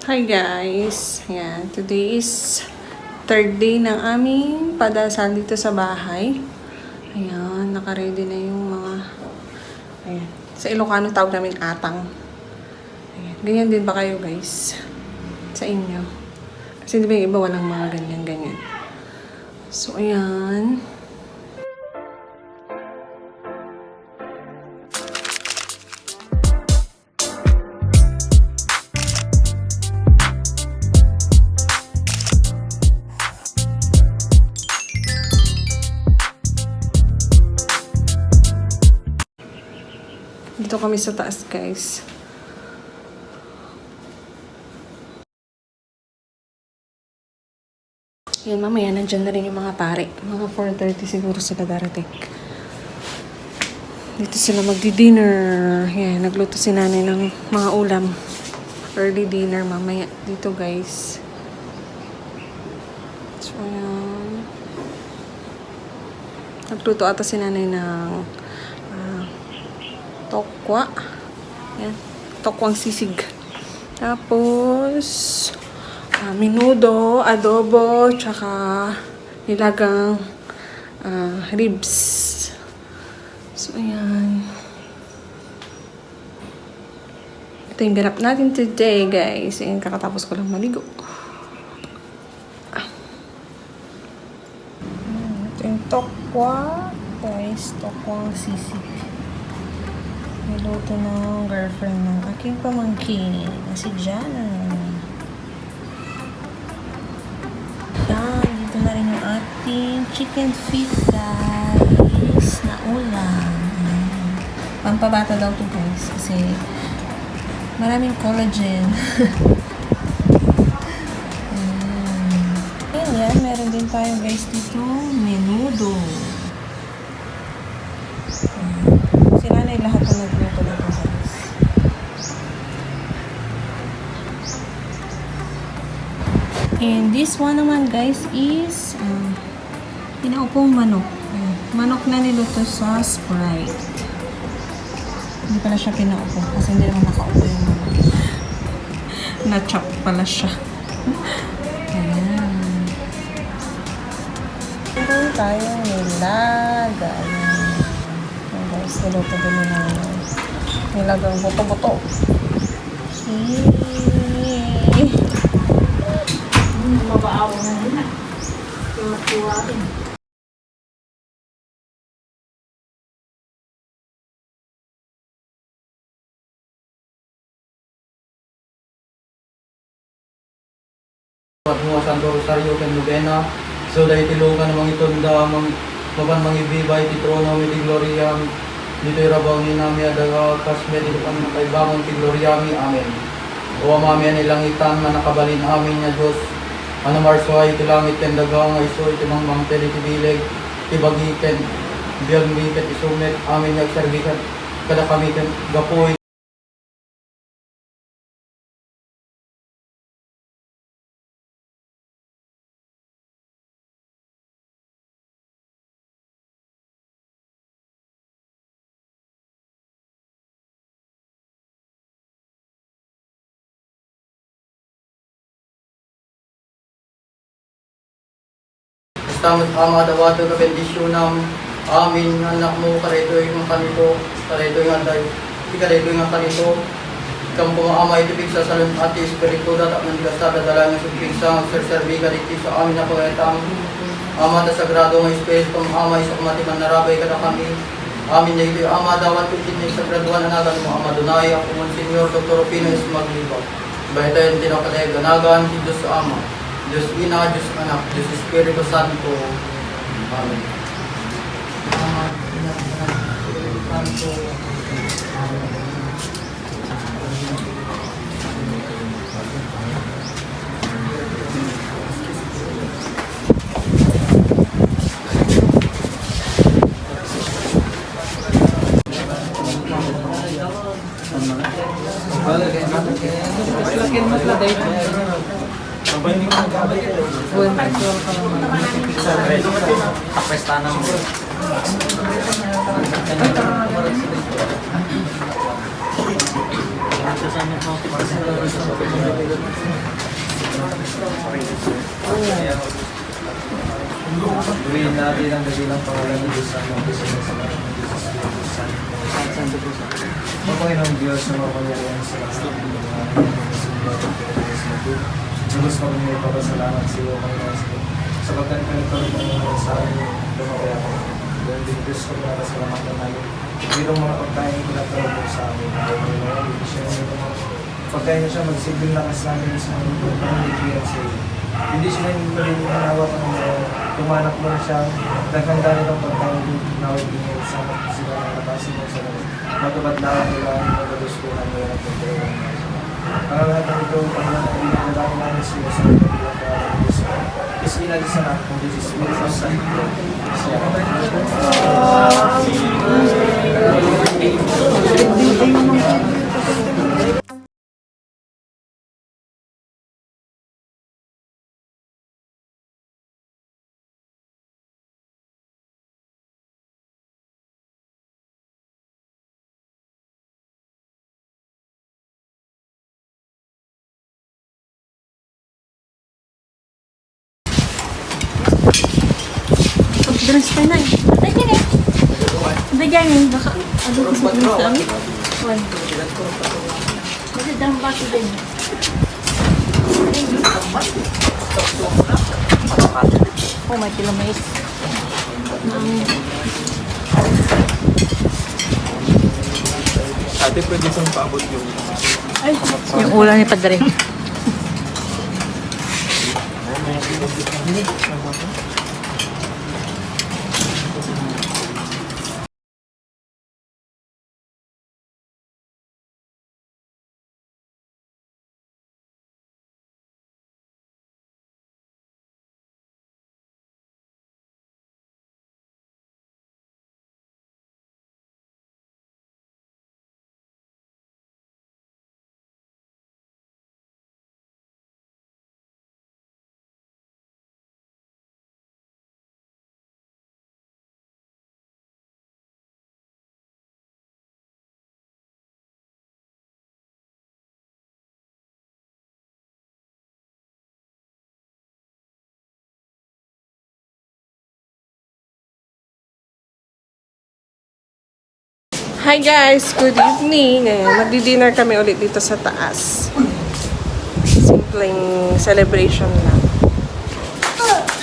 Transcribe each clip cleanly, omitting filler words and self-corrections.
Hi guys! Ayan, today is third day ng aming padasal dito sa bahay. Ayan, nakaready na yung mga... Ayan, sa Ilocano tawag namin atang. Ayan, ganyan din ba kayo guys? Sa inyo? Kasi di ba yung iba walang mga ganyan-ganyan. So, ayan. Dito kami sa taas, guys. Yan, mamaya nandyan na rin yung mga pare. Mga 4:30 siguro sila darating. Dito sila magdi-dinner. Yan, nagluto si nanay ng mga ulam. Early dinner mamaya. Dito, guys. So, yan. Nagluto ata si nanay ng tokwa. Yan. Tokwang sisig. Tapos, menudo, adobo, tsaka nilagang ribs. So, ayan. Ito yung ganap natin today, guys. Ayan, kakatapos ko lang maligo. Ito yung tokwa. Guys, tokwang sisig. Niluto ng girlfriend ng aking pamangkin, si Jana. Yan, dito na rin yung ating chicken feet guys na ulam. Pampabata daw to guys kasi maraming collagen. Yan, meron din tayo guys dito menudo. Sinanay lahat ng nagluto dito guys. And this one naman guys is pinaupong manok. Manok na niluto sa Sprite. Hindi pala siya pinaupo kasi hindi naman nakaupo yung manok. Na-chop pala siya. Ayan. Meron tayong nilaga. Ayan guys, niluto din nila nilagang buto-buto. Mabaaw na din na. Yung matiwain. Mga Santo Rosario ken Novena, so dahil tilukan namang itonda, mapan mangibibay, titrono, miti gloria, dito irabaw ni nami adaga, kasmet, ito kami nakaibangon, ti gloriami, amen. O amami nilangitan na nakabalin amin na Diyos, ano marsway, iti langit ken dagang, iso, iti mangmangtel, iti bileg, iti bagiken, biyag miket, isumet, amin nagserbikan, kada kami ken gapoy. Stamot ama dawato ka bendisyonam amin nga anak mo karito yung kanito karito yung anday karito yung kanito kang pumaama ito sa salon ati espiritu datak ng gasada dala ng subpigsa serserbi ka dito sa amin na pagkatang ama ta sagrado ng espiritu ng ama isa kumatiman narabay ka na kami amin na ito ama dawat kutit na sagraduan na nagan mo ama dunay ako mong senyor Dr. Pino is maglibaw baytayan tinakatay ganagan si Diyos sa ama Diyos Ina, Diyos Anak, Diyos Espiritu Santo. Amen. Ama, Ina, Anak, Espiritu Santo. Amen. Kapestanan mo. Gawin natin ang dakilang pangalan ng Diyos sa mga Diyos sa mga Diyos. Panginoon Diyos na mapangyarihan sa lahat ng mga Diyos kami may papasalamat sa iyo, Panginoon, sapagkat pinagkaroon mo sa amin lumaki ako. Dahil din Diyos kami napasalamatan namin. Mayroong mga pagkain pinagkaroon mo sa amin. Panginoon, hindi siya mga pagkain na siya magsilbing lakas namin sa mga pangiligiran sa iyo. Hindi sila yung nanawag ng tumanak mo na siya. Naghanda nilang pagkain nawag din yung sama sila ng natasin mo sa lahat. Matubad na ang nila ang nagalustuhan nila ng pagkain. Para lahat ng ito, paglalagay na namin namin sila sa mga pagkain. Is inalisa na kung this is what is sa ito. Dress pa na eh. Ay, kaya. Hindi ganyan. Baka, ano ko sa dress namin? One. Kasi dang baso din. Oh, may kilometers. Ate, pwede siyang paabot yung... Ay, yung ulan ni Padre. Hi guys! Good evening! Ngayon, magdi-dinner kami ulit dito sa taas. Simpleng celebration lang.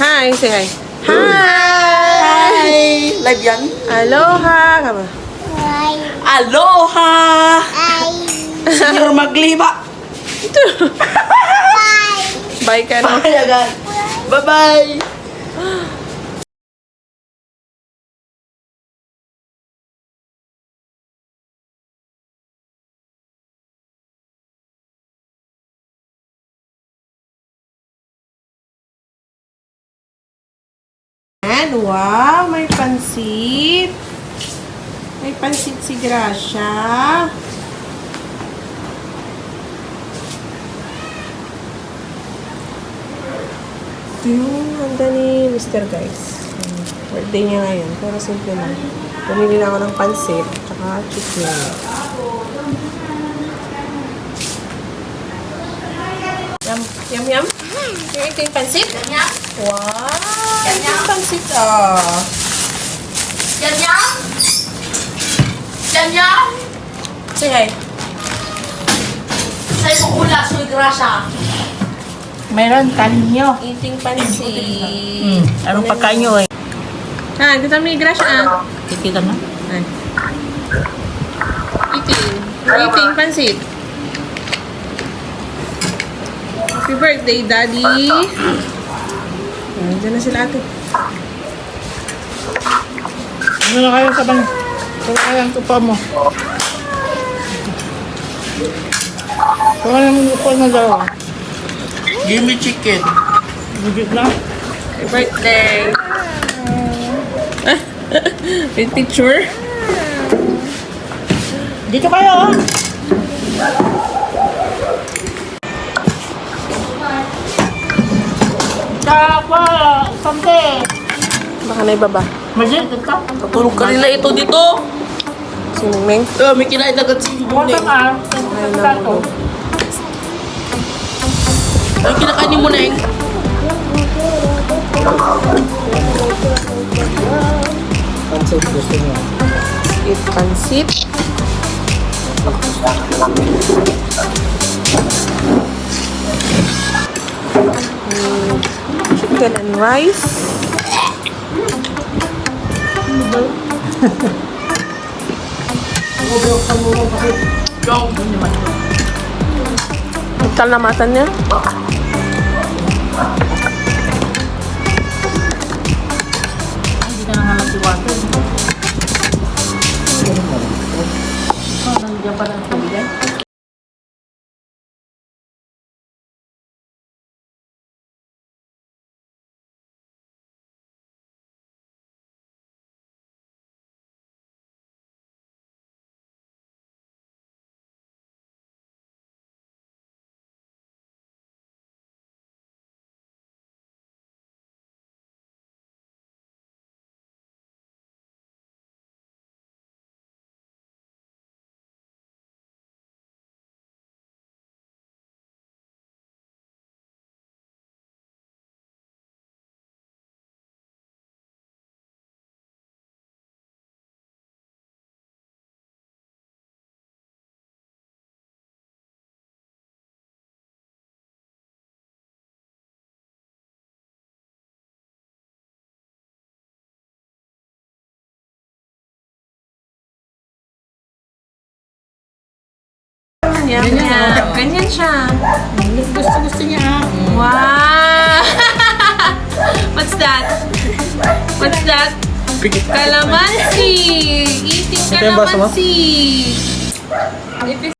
Hi! Say hi! Hi! Live yan? Aloha! Kama. Aloha! Senyor Magliba! Bye ka na. Bye agad. Bye-bye! And wow! May pansit! May pansit si Gracia. Ito yung handa ni Mr. Guys. Birthday niya ngayon. Pero simple lang. Bumili lang ako ng pansit. Tsaka chicken. Yum, yum, yum. Ito yung pansit? Yam Wow! Ito yung pansit, ah. Yam yam! Yam yam! Say hi. Sa'yo ko ula, soy grasa. Meron, kanin nyo. Eating pansit. Anong pagkain nyo eh? Ah, kita mo yung Gracia, ah. Kikita na? Ay. Eating pansit. Happy birthday, Daddy. Diyan na sila ate. Ano na kayo sa bang... Kailangan tupa mo. Kailangan mo upo na daw. Give me chicken. Bugit na. Happy birthday. With picture. Dito kayo. Kapa, sante. Baka na ibaba. Majid, ito. Tulog ka nila ito dito. Si Mingming. May kinain agad si Buwan ka. Ay, namulo. Ay, kinakainin mo na eh. Pansit gusto niya. Eat pansit. Chicken and rice. Yung, yun naman. Kalamatan niya. Hindi ka nang halang si Water. Nandiyan pa ng tubigan. Yum, yum. Ganyan siya. Gusto niya. Wow! What's that? What's that? Calamansi! Eating Ito yung baso mo? calamansi! It is